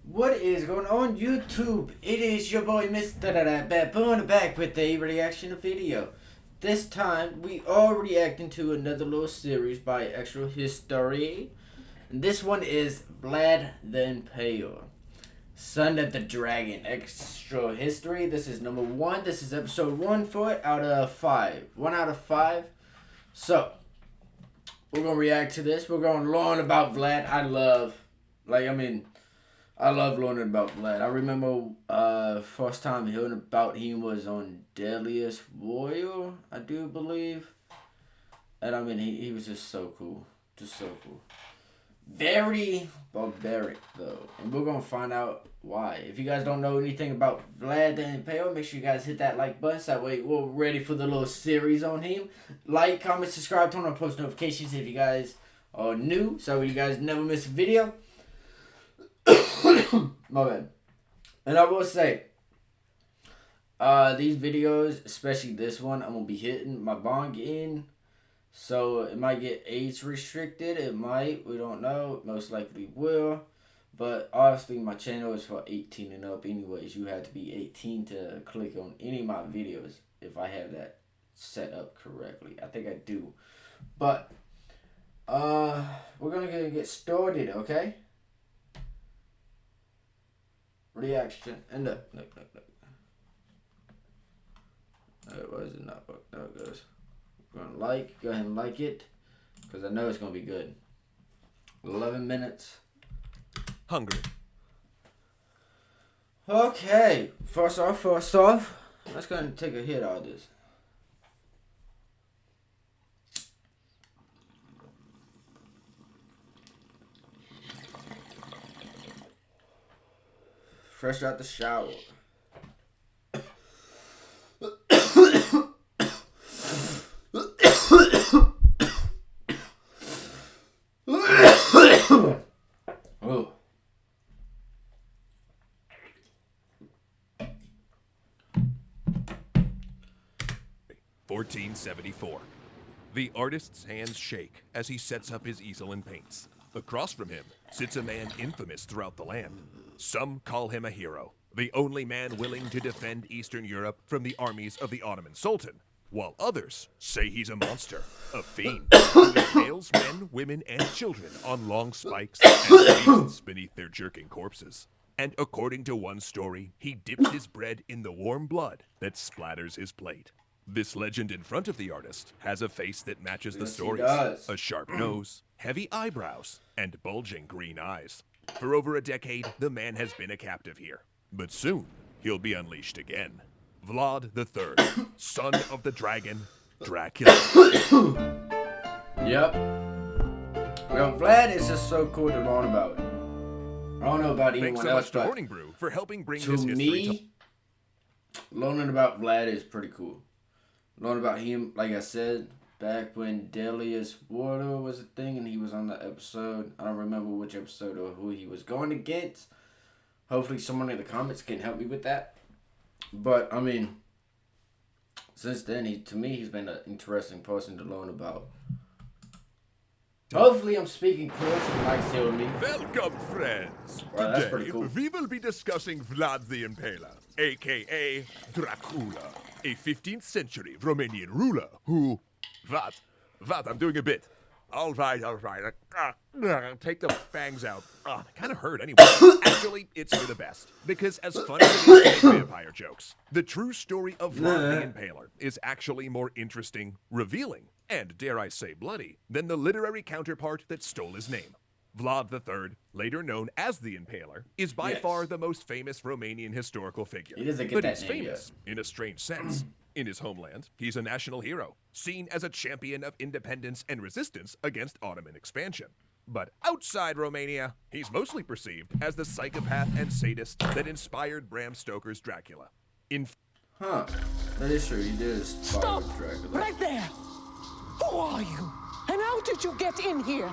What is going on YouTube? It is your boy MrBaboon back with a reaction video. This time we are reacting to another little series by Extra History. And this one is Vlad the Impaler, Son of the Dragon. Extra History. This is number 1. This is episode 1 for it out of 5. 1 out of 5. So, we're going to react to this. We're going to learn about Vlad. I love learning about Vlad. I remember first time hearing about him was on Deadliest Warrior, I do believe. And he was just so cool. Just so cool. Very barbaric though. And we're gonna find out why. If you guys don't know anything about Vlad the Impaler, make sure you guys hit that like button so that way we're ready for the little series on him. Like, comment, subscribe, turn on post notifications if you guys are new so you guys never miss a video. My bad. And I will say, these videos, especially this one, I'm gonna be hitting my bong in, so it might get age restricted. It might. We don't know. Most likely will. But obviously, my channel is for 18 and up. Anyways, you have to be 18 to click on any of my videos if I have that set up correctly. I think I do. But we're gonna get started, okay? Reaction and look. Why is it not? There it goes. We're gonna go ahead and like it, because I know it's gonna be good. 11 minutes. Hungry. Okay, first off, let's go ahead and take a hit out of this. Fresh out the shower. Oh. 1474. The artist's hands shake as he sets up his easel and paints. Across from him sits a man infamous throughout the land. Some call him a hero, the only man willing to defend Eastern Europe from the armies of the Ottoman Sultan, while others say he's a monster, a fiend, who impales men, women, and children on long spikes and feasts beneath their jerking corpses. And according to one story, he dips his bread in the warm blood that splatters his plate. This legend in front of the artist has a face that matches the stories. A sharp nose, heavy eyebrows, and bulging green eyes. For over a decade, the man has been a captive here. But soon, he'll be unleashed again. Vlad the Third, son of the dragon, Dracula. Yep. Well, Vlad is just so cool to learn about. I don't know about anyone Thanks so else, much to but Morning Brew for helping bring to this history me, learning about Vlad is pretty cool. Learn about him, like I said, back when Deadliest Warrior was a thing and he was on the episode. I don't remember which episode or who he was going against. Hopefully someone in the comments can help me with that. But, since then, to me, he's been an interesting person to learn about. Hopefully I'm speaking clear so you might see me. Welcome, friends. Wow, that's Today, pretty cool. we will be discussing Vlad the Impaler, a.k.a. Dracula, a 15th century Romanian ruler who... Vlad, I'm doing a bit. All right. Take the fangs out. They kind of hurt anyway. Actually, it's for the best. Because as fun as it is to make vampire jokes, the true story of Vlad the Impaler is actually more interesting, revealing, and dare I say bloody, than the literary counterpart that stole his name. Vlad III, later known as the Impaler, is by far the most famous Romanian historical figure. He doesn't get but that he's name famous in a strange sense. In his homeland, he's a national hero, seen as a champion of independence and resistance against Ottoman expansion. But outside Romania, he's mostly perceived as the psychopath and sadist that inspired Bram Stoker's Dracula. That is true. He did inspire Dracula. Right there! Who are you? And how did you get in here?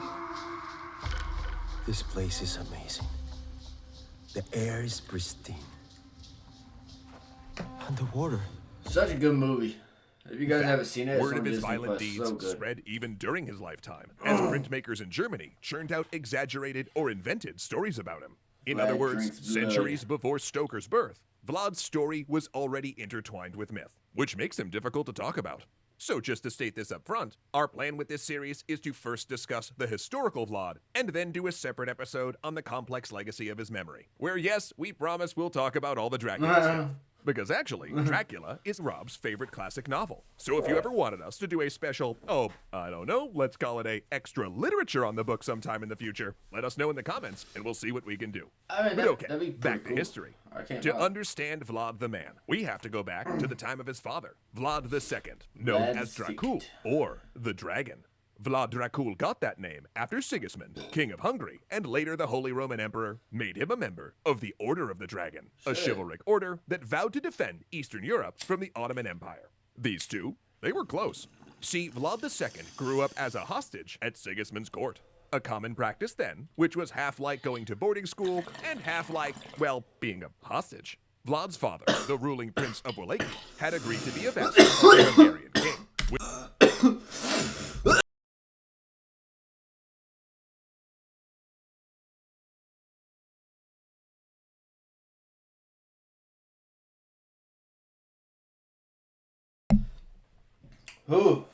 This place is amazing. The air is pristine. And the water. Such a good movie. If you guys haven't seen it, it's word on of his Disney violent Plus. deeds So good. spread even during his lifetime, as printmakers in Germany churned out exaggerated or invented stories about him. In Vlad other words, drinks blood. centuries before Stoker's birth, Vlad's story was already intertwined with myth, which makes him difficult to talk about. So just to state this up front, our plan with this series is to first discuss the historical Vlad, and then do a separate episode on the complex legacy of his memory, where yes, we promise we'll talk about all the Dracula stuff. Because actually, Dracula is Rob's favorite classic novel. So if you ever wanted us to do a special, I don't know, let's call it a extra literature on the book sometime in the future, let us know in the comments, and we'll see what we can do. I mean, But okay, that'd be back pretty to history. I can't To lie. understand Vlad the Man, we have to go back to the time of his father, Vlad II, known Vlad as the Dracul, or the Dragon. Vlad Dracul got that name after Sigismund, king of Hungary, and later the Holy Roman Emperor, made him a member of the Order of the Dragon, a chivalric order that vowed to defend Eastern Europe from the Ottoman Empire. These two, they were close. See, Vlad II grew up as a hostage at Sigismund's court. A common practice then, which was half like going to boarding school and half like, well, being a hostage. Vlad's father, the ruling prince of Wallachia, had agreed to be a vassal of the Hungarian king. Who?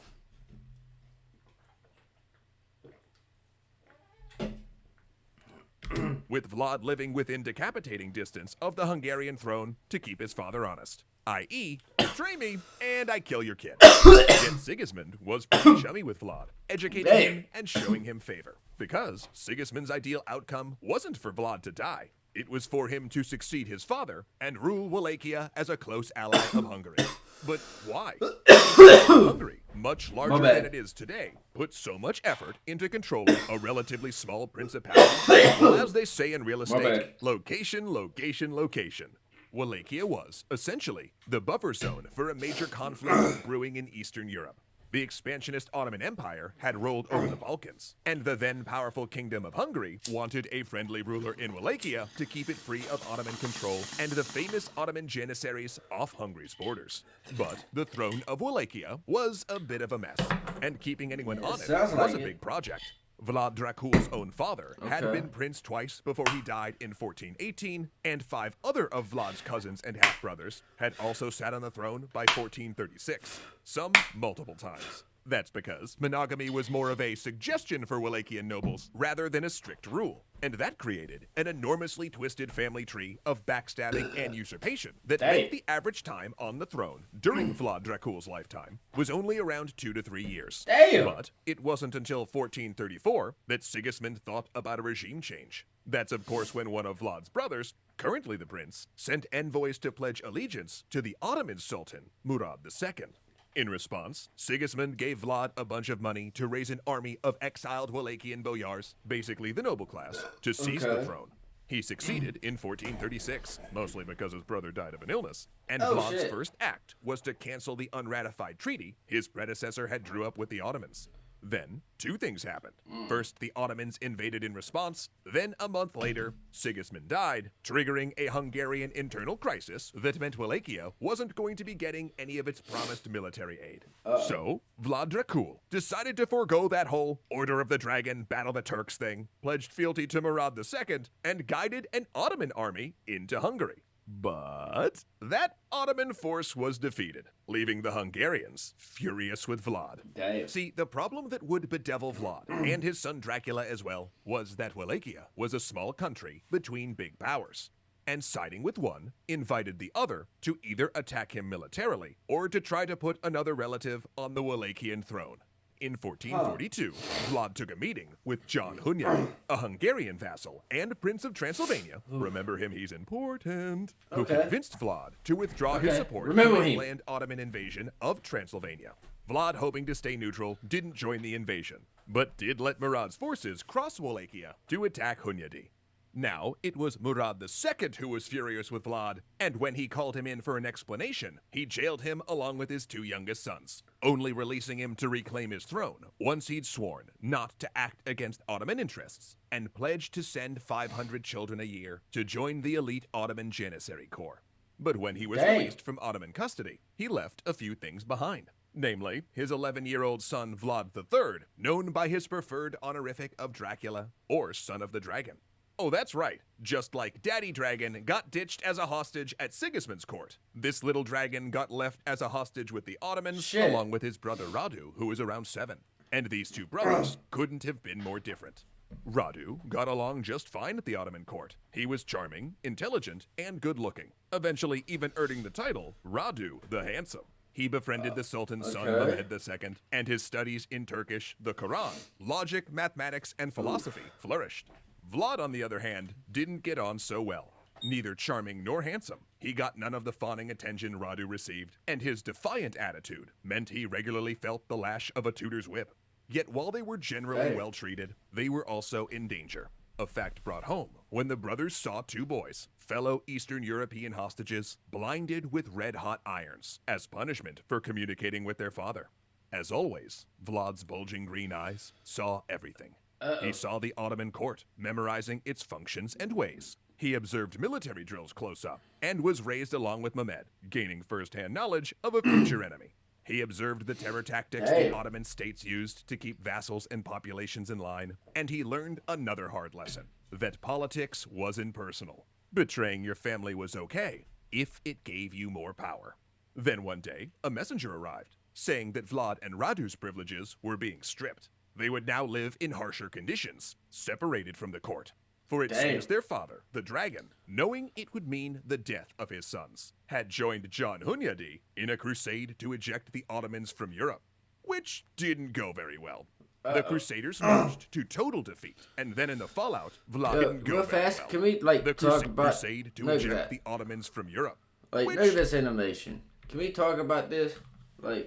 With Vlad living within decapitating distance of the Hungarian throne to keep his father honest, i.e., betray me and I kill your kid. Yet Sigismund was pretty chummy with Vlad, educating him and showing him favor. Because Sigismund's ideal outcome wasn't for Vlad to die, it was for him to succeed his father and rule Wallachia as a close ally of Hungary. But why? Hungary, much larger than it is today, put so much effort into controlling a relatively small principality. Well, as they say in real estate, location, location, location. Wallachia was, essentially, the buffer zone for a major conflict brewing in Eastern Europe. The expansionist Ottoman Empire had rolled over the Balkans, and the then powerful Kingdom of Hungary wanted a friendly ruler in Wallachia to keep it free of Ottoman control and the famous Ottoman janissaries off Hungary's borders. But the throne of Wallachia was a bit of a mess, and keeping anyone on it was a big project. Vlad Dracul's own father had been prince twice before he died in 1418, and 5 other of Vlad's cousins and half-brothers had also sat on the throne by 1436, some multiple times. That's because monogamy was more of a suggestion for Wallachian nobles rather than a strict rule, and that created an enormously twisted family tree of backstabbing and usurpation that meant the average time on the throne during Vlad Dracul's lifetime was only around 2 to 3 years. But it wasn't until 1434 that Sigismund thought about a regime change. That's of course when one of Vlad's brothers, currently the prince, sent envoys to pledge allegiance to the Ottoman Sultan, Murad II. In response, Sigismund gave Vlad a bunch of money to raise an army of exiled Wallachian boyars, basically the noble class, to seize the throne. He succeeded in 1436, mostly because his brother died of an illness, and Vlad's first act was to cancel the unratified treaty his predecessor had drew up with the Ottomans. Then, 2 things happened. First, the Ottomans invaded in response. Then, a month later, Sigismund died, triggering a Hungarian internal crisis that meant Wallachia wasn't going to be getting any of its promised military aid. So, Vlad Dracul decided to forego that whole Order of the Dragon, Battle the Turks thing, pledged fealty to Murad II, and guided an Ottoman army into Hungary. But that Ottoman force was defeated, leaving the Hungarians furious with Vlad. See, the problem that would bedevil Vlad, and his son Dracula as well, was that Wallachia was a small country between big powers, and siding with one invited the other to either attack him militarily or to try to put another relative on the Wallachian throne. In 1442, Vlad took a meeting with John Hunyadi, a Hungarian vassal and Prince of Transylvania. Remember him, he's important. Who convinced Vlad to withdraw his support to a planned Ottoman invasion of Transylvania. Vlad, hoping to stay neutral, didn't join the invasion, but did let Murad's forces cross Wallachia to attack Hunyadi. Now, it was Murad II who was furious with Vlad, and when he called him in for an explanation, he jailed him along with his 2 youngest sons, only releasing him to reclaim his throne once he'd sworn not to act against Ottoman interests, and pledged to send 500 children a year to join the elite Ottoman Janissary Corps. But when he was released from Ottoman custody, he left a few things behind. Namely, his 11-year-old son Vlad III, known by his preferred honorific of Dracula, or Son of the Dragon. Oh, that's right. Just like Daddy Dragon got ditched as a hostage at Sigismund's court, this little dragon got left as a hostage with the Ottomans, Shit. along with his brother Radu, who was around 7. And these two brothers couldn't have been more different. Radu got along just fine at the Ottoman court. He was charming, intelligent, and good-looking, eventually even earning the title Radu the Handsome. He befriended the Sultan's son Mehmed II, and his studies in Turkish, the Quran, logic, mathematics, and philosophy flourished. Vlad, on the other hand, didn't get on so well. Neither charming nor handsome, he got none of the fawning attention Radu received, and his defiant attitude meant he regularly felt the lash of a tutor's whip. Yet while they were generally well treated, they were also in danger. A fact brought home when the brothers saw 2 boys, fellow Eastern European hostages, blinded with red-hot irons as punishment for communicating with their father. As always, Vlad's bulging green eyes saw everything. He saw the Ottoman court, memorizing its functions and ways. He observed military drills close up and was raised along with Mehmed, gaining first-hand knowledge of a future enemy. He observed the terror tactics the Ottoman states used to keep vassals and populations in line, and he learned another hard lesson, that politics wasn't personal. Betraying your family was okay if it gave you more power. Then one day, a messenger arrived, saying that Vlad and Radu's privileges were being stripped. They would now live in harsher conditions, separated from the court. For it seems their father, the dragon, knowing it would mean the death of his sons, had joined John Hunyadi in a crusade to eject the Ottomans from Europe, which didn't go very well. The Crusaders marched to total defeat, and then in the fallout, Vlad didn't go very well. Can we talk about crusade to eject the Ottomans from Europe? Look at this animation. Can we talk about this? Look,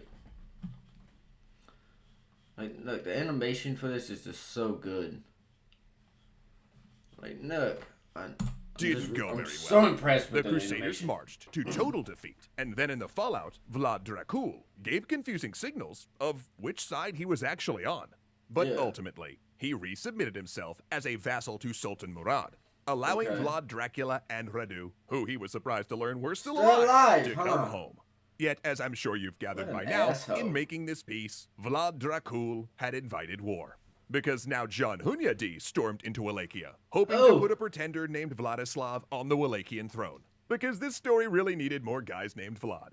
the animation for this is just so good. Didn't go very well. So impressed with the Crusaders marched to total defeat, and then in the fallout, Vlad Dracul gave confusing signals of which side he was actually on. But ultimately, he resubmitted himself as a vassal to Sultan Murad, allowing Vlad Dracula and Radu, who he was surprised to learn were still alive, to come home. Yet, as I'm sure you've gathered by now, in making this peace, Vlad Dracul had invited war. Because now John Hunyadi stormed into Wallachia, hoping to put a pretender named Vladislav on the Wallachian throne. Because this story really needed more guys named Vlad.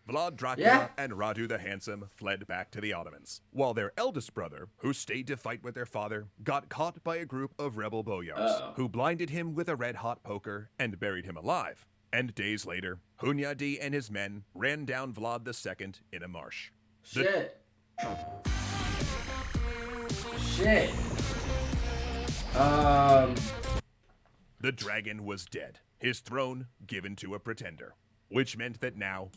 Vlad Dracula and Radu the Handsome fled back to the Ottomans, while their eldest brother, who stayed to fight with their father, got caught by a group of rebel boyars, who blinded him with a red-hot poker and buried him alive. And days later, Hunyadi and his men ran down Vlad II in a marsh. Shit. The dragon was dead, his throne given to a pretender, which meant that now,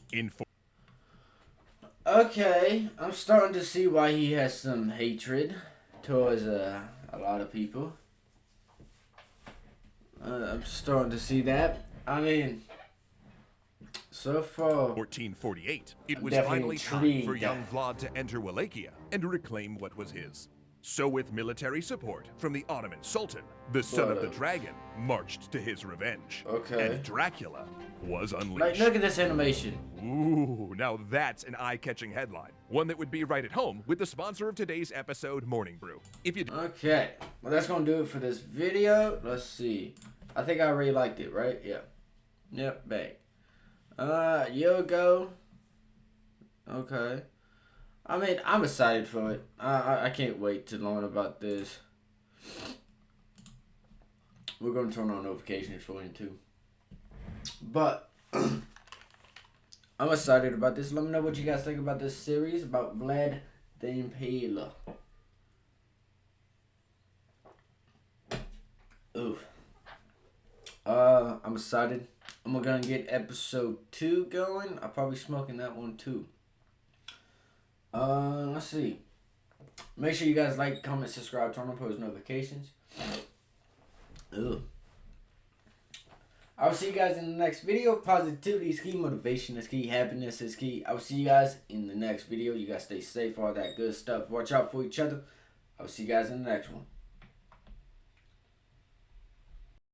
Okay, I'm starting to see why he has some hatred towards a lot of people. I'm starting to see that. I mean, so far, 1448, it was finally time for young Vlad to enter Wallachia and reclaim what was his. So with military support from the Ottoman Sultan, the son of the dragon marched to his revenge. And Dracula was unleashed. Look at this animation. Ooh, now that's an eye-catching headline. One that would be right at home with the sponsor of today's episode, Morning Brew. If you well, that's gonna do it for this video. Let's see. I think I already liked it, right? Yeah. Yep, bang. Yogo. Okay. I mean, I'm excited for it. I can't wait to learn about this. We're going to turn on notifications for you too. But I'm excited about this. Let me know what you guys think about this series about Vlad the Impaler. Ooh. I'm excited. I'm going to get episode 2 going. I'll probably smoking that one too. Let's see. Make sure you guys like, comment, subscribe, turn on post notifications. Ugh. I'll see you guys in the next video. Positivity is key. Motivation is key. Happiness is key. I will see you guys in the next video. You guys stay safe. All that good stuff. Watch out for each other. I'll see you guys in the next one.